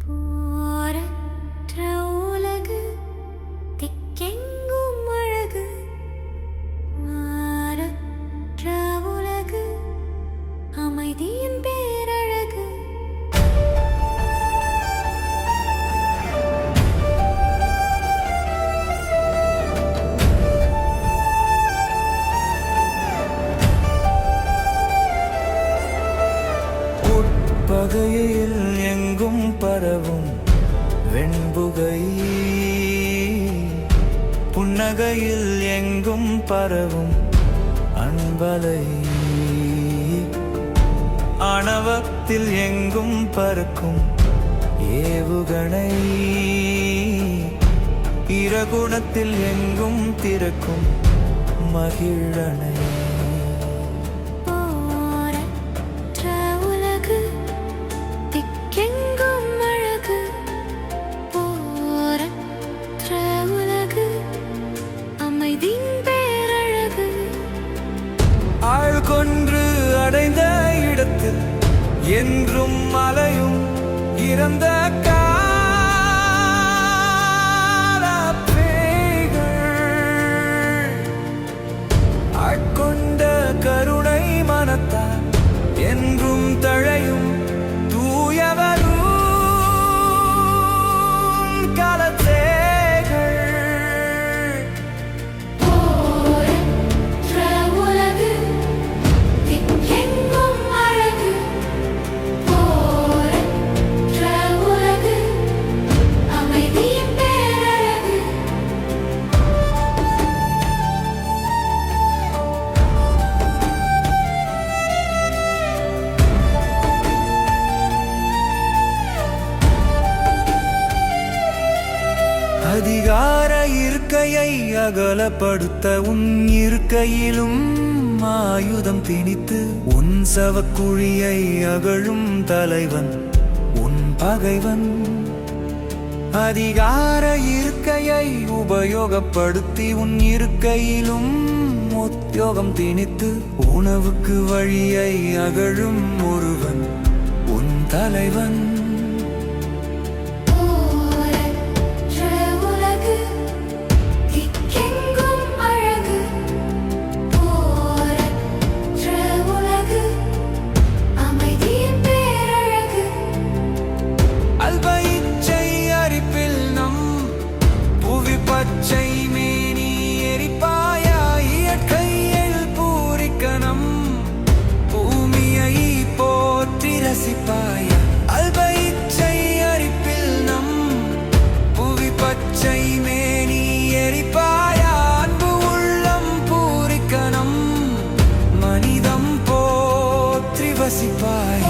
போரற்ற உலகு திக்கெங்கும் அழகு மாறற்ற உலகு அமைதியின் பேரழகு பகையில் எங்கும் பரவும் வெண்புகை புன்னகையில் எங்கும் பரவும் அன்பலை ஆணவத்தில் எங்கும் பறக்கும் ஏவுகணை இரகுணத்தில் எங்கும் திறக்கும் மகிழனை ஆள் கொன்று அடைந்த இடத்தில் என்றும் மலையும் இறந்த ஆட்கொண்ட கருணை மனத்தால் என்றும் தழையும் தூயவரும் காலத்தே அதிகார இருக்கையை அகலப்படுத்த உன் இருக்கையிலும் ஆயுதம் திணித்து உன் சவக்குழியை அகழும் தலைவன் உன் பகைவன் அதிகார இருக்கையை உபயோகப்படுத்தி உன் இருக்கையிலும் உத்தியோகம் திணித்து உணவுக்கு வழியை அகழும் ஒருவன் உன் தலைவன் பச்சை மேனி எரிப்பாயா இயற்கையில் பூரிக்கணம் பூமியை போற்றி ரசிப்பாயா அல்பயிச்சை அரிப்பில் நம் புவி பச்சை மேனி எரிப்பாயா அன்பு உள்ளம் பூரிக்கணம் மனிதம் போற்றி வசிப்பாயா